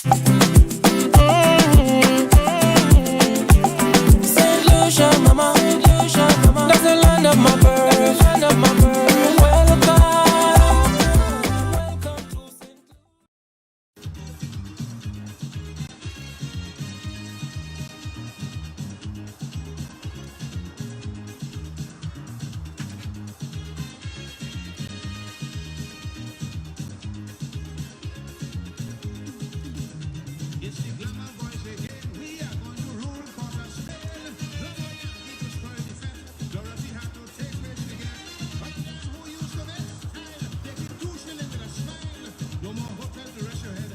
Saint Lucian, mama, that's the land of my birth. Welcome, welcome to Saint.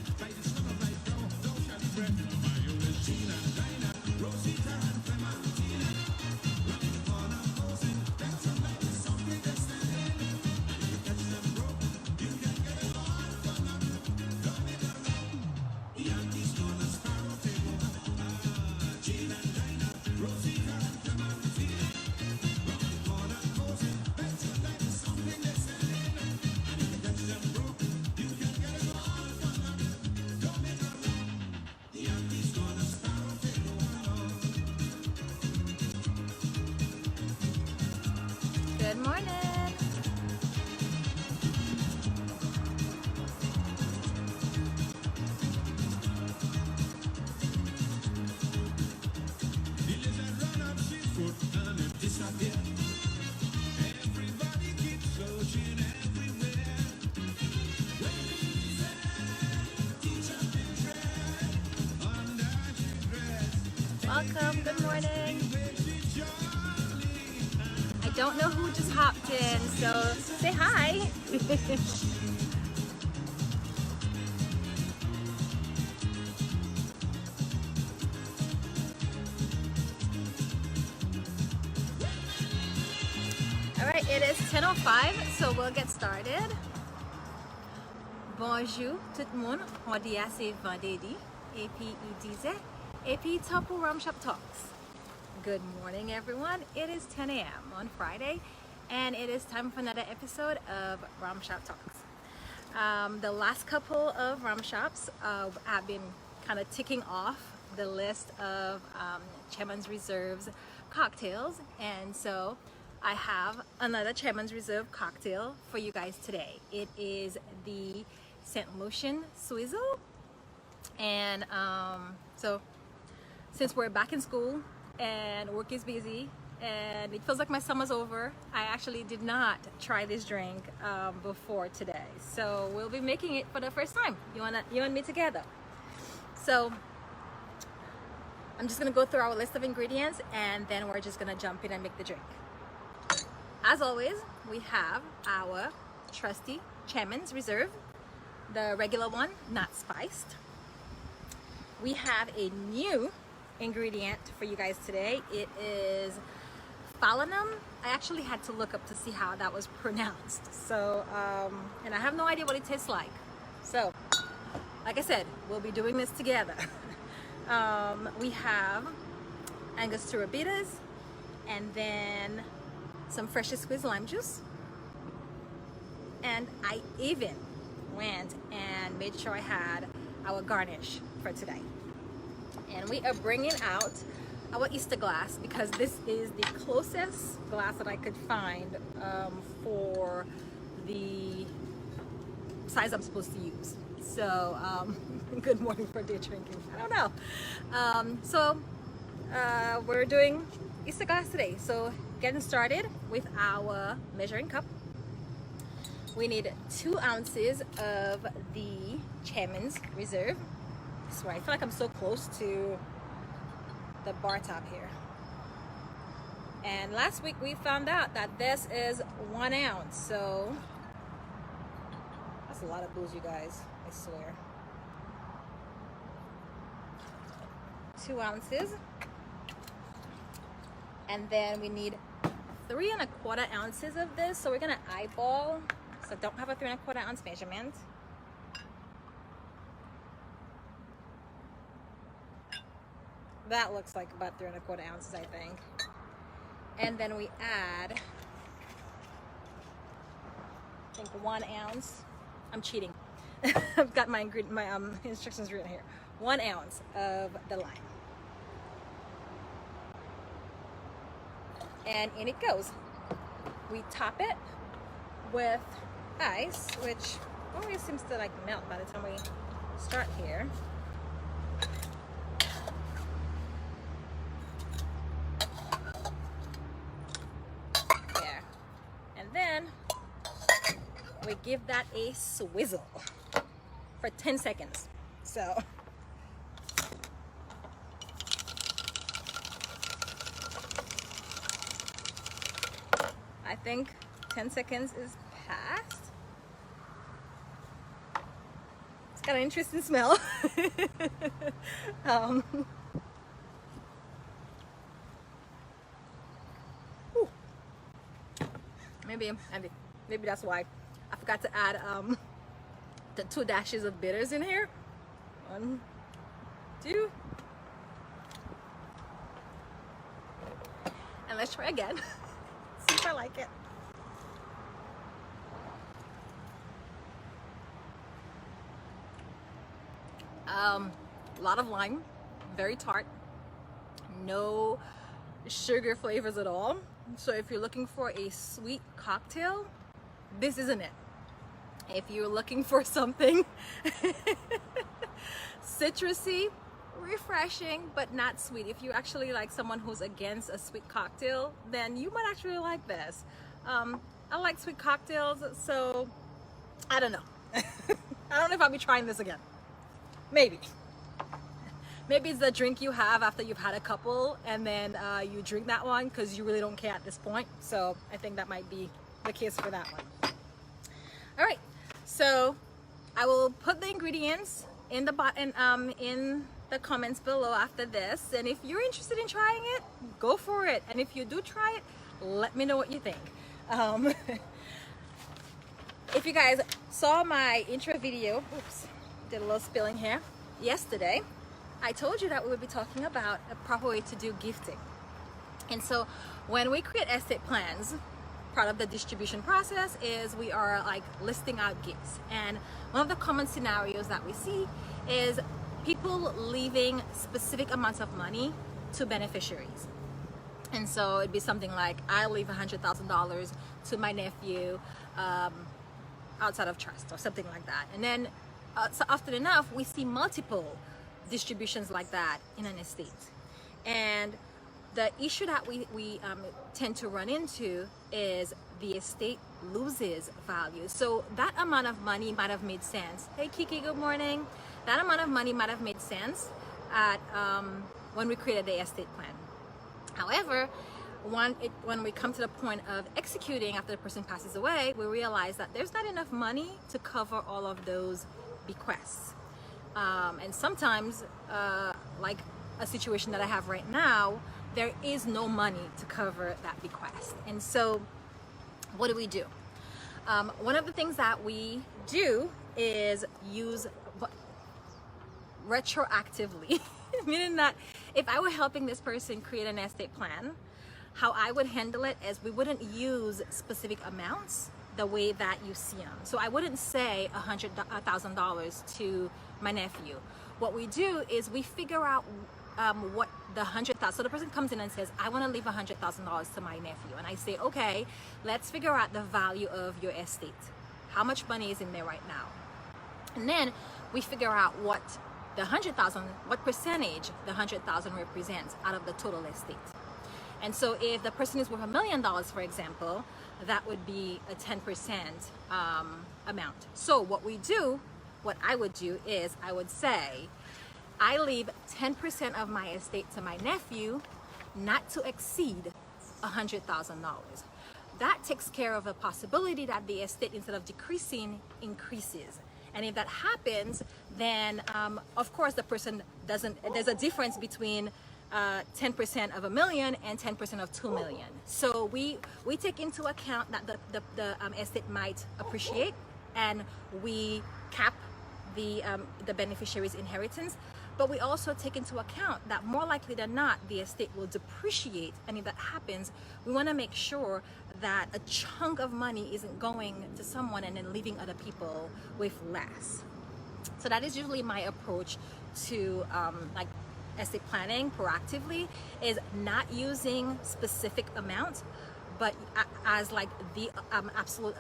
Good morning. Welcome. Good morning. I don't know who just hopped in, so say hi. All right, it is 10:05, so we'll get started. Bonjour tout le monde. On dit assez vendredi. Et puis il disait, et puis top pour Rum Shop Talks. Good morning, everyone. It is 10 a.m. on Friday, and it is time for another episode of Rum Shop Talks. The last couple of Rum Shops have been kind of ticking off the list of Chairman's Reserve's cocktails, and so I have another Chairman's Reserve cocktail for you guys today. It is the St. Lucian Swizzle, and so since we're back in school and work is busy and it feels like my summer's over, I actually did not try this drink before today, so we'll be making it for the first time, you and me together. So I'm just gonna go through our list of ingredients and then we're just gonna jump in and make the drink. As always, we have our trusty Chairman's Reserve, the regular one, not spiced. We have a new ingredient for you guys today. It is Falanum. I actually had to look up to see how that was pronounced. So, and I have no idea what it tastes like. So, like I said, we'll be doing this together. We have Angostura bitters, and then some freshly squeezed lime juice. And I even went and made sure I had our garnish for today. And we are bringing out our Easter glass because this is the closest glass that I could find for the size I'm supposed to use. So, good morning for day drinking. I don't know. So, we're doing Easter glass today. So, getting started with our measuring cup. We need 2 ounces of the Chairman's Reserve. So I feel like I'm so close to the bar top here. And last week we found out that this is 1 ounce. So that's a lot of booze, you guys, I swear. 2 ounces. And then we need 3 1/4 ounces of this. So we're gonna eyeball. So I don't have a 3 1/4 ounce measurement. That looks like about 3 1/4 ounces, I think. And then we add, I think 1 ounce. I'm cheating. I've got my instructions written here. 1 ounce of the lime. And in it goes. We top it with ice, which always seems to like melt by the time we start here. There. And then we give that a swizzle for 10 seconds. So I think 10 seconds is past. It's got an interesting smell. Maybe that's why I forgot to add the 2 dashes of bitters in here. 1, 2. And let's try again. See if I like it. A lot of lime, very tart, no sugar flavors at all. So if you're looking for a sweet cocktail, this isn't it. If you're looking for something citrusy, refreshing, but not sweet, if you actually like someone who's against a sweet cocktail, then you might actually like this. I like sweet cocktails, so I don't know. I don't know if I'll be trying this again. Maybe it's the drink you have after you've had a couple, and then you drink that one because you really don't care at this point. So I think that might be the case for that one. All right, so I will put the ingredients in the comments below after this, and if you're interested in trying it, go for it. And if you do try it, let me know what you think. If you guys saw my intro video, oops, did a little spilling here, yesterday, I told you that we would be talking about a proper way to do gifting. And so when we create estate plans, part of the distribution process is we are like listing out gifts. And one of the common scenarios that we see is people leaving specific amounts of money to beneficiaries. And so it'd be something like, I leave $100,000 to my nephew outside of trust, or something like that. And then so often enough, we see multiple distributions like that in an estate. And the issue that we tend to run into is the estate loses value. So that amount of money might have made sense. Hey Kiki, good morning. That amount of money might have made sense at when we created the estate plan. However, when we come to the point of executing after the person passes away, we realize that there's not enough money to cover all of those bequests. And sometimes, like a situation that I have right now, there is no money to cover that bequest. And so what do? One of the things that we do is use retroactively, meaning that if I were helping this person create an estate plan, how I would handle it is we wouldn't use specific amounts the way that you see them. So I wouldn't say $100,000 to my nephew. What we do is we figure out what the $100,000. So the person comes in and says, I want to leave $100,000 to my nephew, and I say, okay, let's figure out the value of your estate. How much money is in there right now? And then we figure out what the $100,000, what percentage the $100,000 represents out of the total estate. And so if the person is worth $1 million, for example, that would be a 10% amount. So what I would do is I would say, I leave 10% of my estate to my nephew, not to exceed $100,000. That takes care of a possibility that the estate, instead of decreasing, increases. And if that happens, then of course the person doesn't, there's a difference between 10% of $1 million and 10% of $2 million. So we take into account that the estate might appreciate, and we cap the beneficiary's inheritance. But we also take into account that more likely than not, the estate will depreciate. And if that happens, we want to make sure that a chunk of money isn't going to someone and then leaving other people with less. So that is usually my approach to like estate planning proactively, is not using specific amounts, but as like the absolute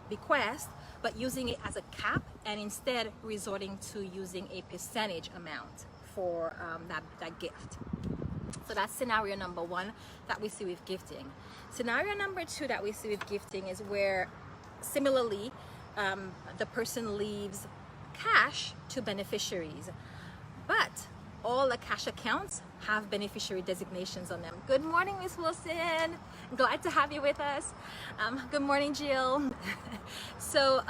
bequest, but using it as a cap, and instead resorting to using a percentage amount for that gift. So that's scenario number one that we see with gifting. Scenario number two that we see with gifting is where similarly the person leaves cash to beneficiaries, but all the cash accounts have beneficiary designations on them. Good morning, Miss Wilson. Glad to have you with us. Good morning, Jill. So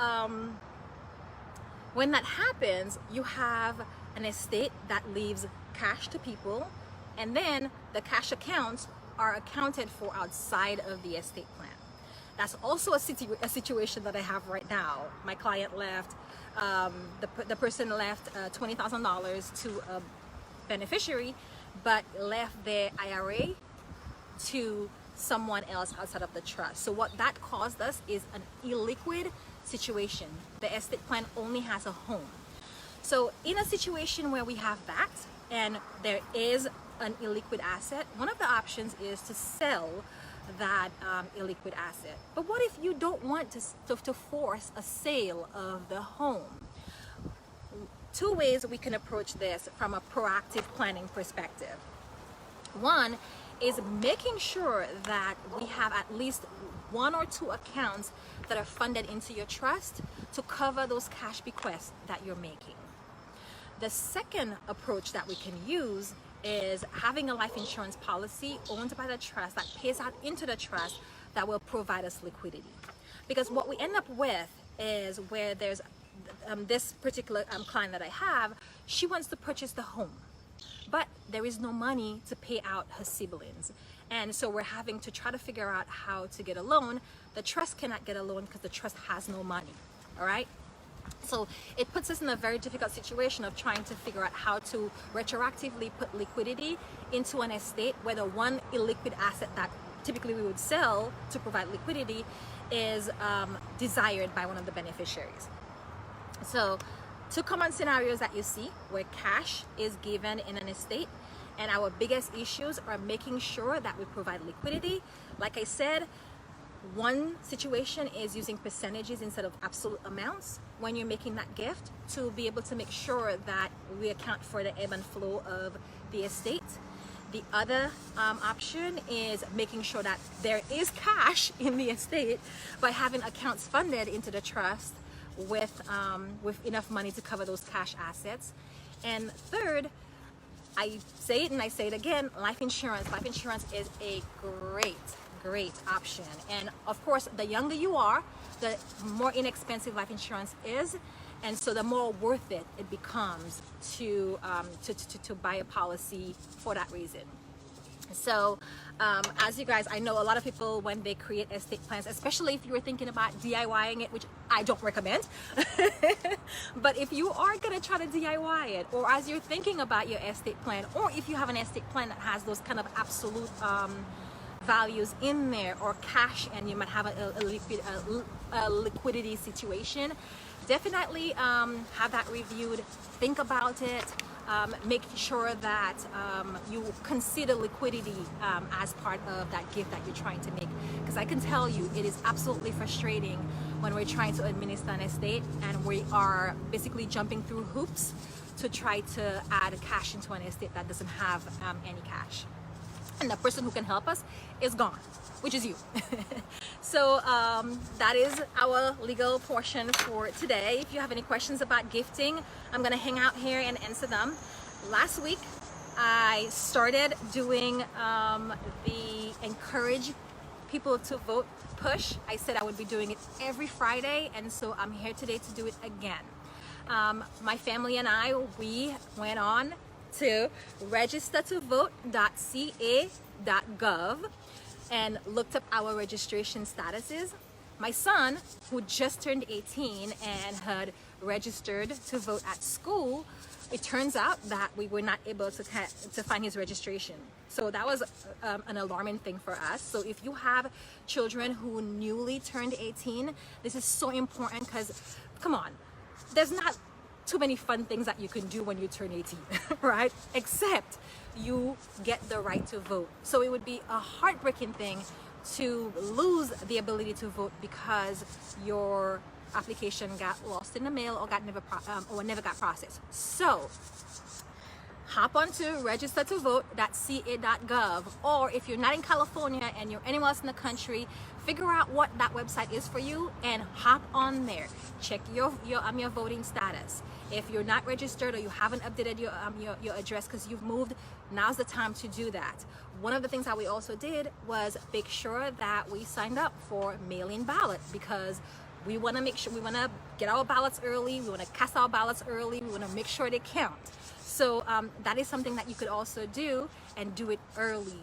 when that happens, you have an estate that leaves cash to people, and then the cash accounts are accounted for outside of the estate plan. That's also a situation that I have right now. My client left, the person left $20,000 to a beneficiary, but left their IRA to someone else outside of the trust. So what that caused us is an illiquid situation. The estate plan only has a home. So in a situation where we have that and there is an illiquid asset, one of the options is to sell that illiquid asset. But what if you don't want to force a sale of the home? Two ways we can approach this from a proactive planning perspective. One is making sure that we have at least one or two accounts that are funded into your trust to cover those cash bequests that you're making. The second approach that we can use is having a life insurance policy owned by the trust that pays out into the trust that will provide us liquidity. Because what we end up with is where there's this particular client that I have, she wants to purchase the home, but there is no money to pay out her siblings. And so we're having to try to figure out how to get a loan. The trust cannot get a loan because the trust has no money, all right? So it puts us in a very difficult situation of trying to figure out how to retroactively put liquidity into an estate where the one illiquid asset that typically we would sell to provide liquidity is desired by one of the beneficiaries. So two common scenarios that you see where cash is given in an estate, and our biggest issues are making sure that we provide liquidity. Like I said, one situation is using percentages instead of absolute amounts when you're making that gift, to be able to make sure that we account for the ebb and flow of the estate. The other option is making sure that there is cash in the estate by having accounts funded into the trust with enough money to cover those cash assets. And third, I say it and I say it again, life insurance. Life insurance is a great option. And of course, the younger you are, the more inexpensive life insurance is, and so the more worth it becomes to buy a policy for that reason. So as you guys, I know a lot of people, when they create estate plans, especially if you were thinking about DIYing it, which I don't recommend, but if you are going to try to DIY it, or as you're thinking about your estate plan, or if you have an estate plan that has those kind of absolute values in there, or cash, and you might have a liquidity situation, definitely have that reviewed. Think about it. Make sure that you consider liquidity as part of that gift that you're trying to make, because I can tell you it is absolutely frustrating when we're trying to administer an estate and we are basically jumping through hoops to try to add cash into an estate that doesn't have any cash, and the person who can help us is gone, which is you. So that is our legal portion for today. If you have any questions about gifting, I'm gonna hang out here and answer them. Last week I started doing the encourage people to vote push. I said I would be doing it every Friday, and so I'm here today to do it again. My family and I, we went on to registertovote.ca.gov and looked up our registration statuses. My son, who just turned 18 and had registered to vote at school, it turns out that we were not able to find his registration. So that was an alarming thing for us. So if you have children who newly turned 18, this is so important because, come on, there's not too many fun things that you can do when you turn 18, right? Except you get the right to vote. So it would be a heartbreaking thing to lose the ability to vote because your application got lost in the mail or never got processed. So hop onto registertovote.ca.gov, or if you're not in California and you're anywhere else in the country, figure out what that website is for you and hop on there. Check your voting status. If you're not registered or you haven't updated your address because you've moved, now's the time to do that. One of the things that we also did was make sure that we signed up for mail-in ballot, because we want to make sure, we want to get our ballots early, we want to cast our ballots early, we want to make sure they count. So that is something that you could also do, and do it early.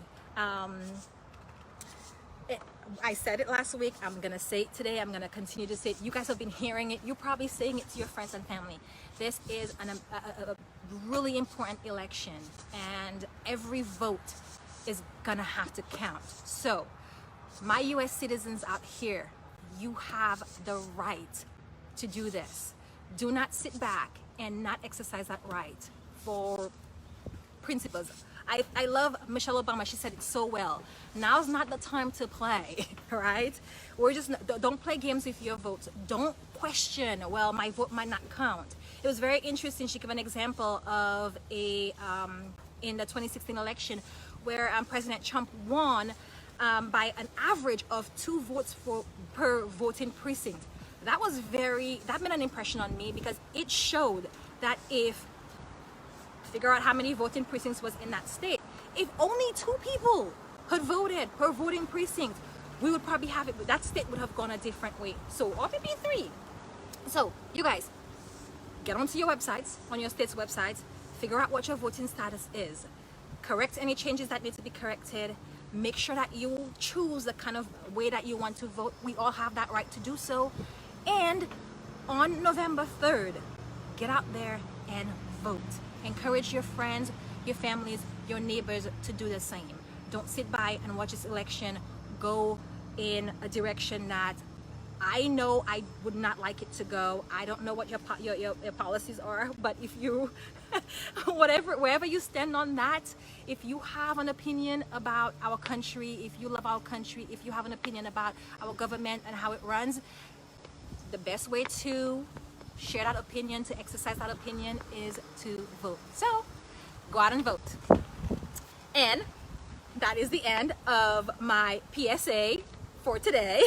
I said it last week, I'm going to say it today, I'm going to continue to say it. You guys have been hearing it, you're probably saying it to your friends and family. This is a really important election, and every vote is going to have to count. So my US citizens out here, you have the right to do this. Do not sit back and not exercise that right for principles. I love Michelle Obama. She said it so well. Now's not the time to play, right? Don't play games with your votes. Don't question, well, my vote might not count. It was very interesting. She gave an example of in the 2016 election where President Trump won by an average of 2 votes per voting precinct. That made an impression on me, because it showed that figure out how many voting precincts was in that state. If only 2 people had voted per voting precinct, we would probably have it, that state would have gone a different way. So, or maybe 3. So, you guys, get onto your websites, on your state's websites, figure out what your voting status is. Correct any changes that need to be corrected. Make sure that you choose the kind of way that you want to vote. We all have that right to do so. And on November 3rd, get out there and vote. Encourage your friends, your families, your neighbors to do the same. Don't sit by and watch this election go in a direction that I know I would not like it to go. I don't know what your policies are, but if you, wherever you stand on that, if you have an opinion about our country, if you love our country, if you have an opinion about our government and how it runs, the best way to share that opinion, to exercise that opinion, is to vote. So go out and vote. And that is the end of my PSA for today.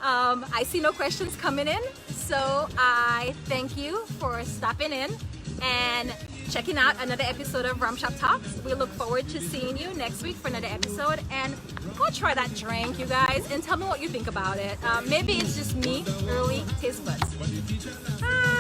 I see no questions coming in, so I thank you for stopping in and checking out another episode of Rum Shop Talks. We look forward to seeing you next week for another episode, and go try that drink, you guys, and tell me what you think about it. Maybe it's just me, early taste buds. Bye.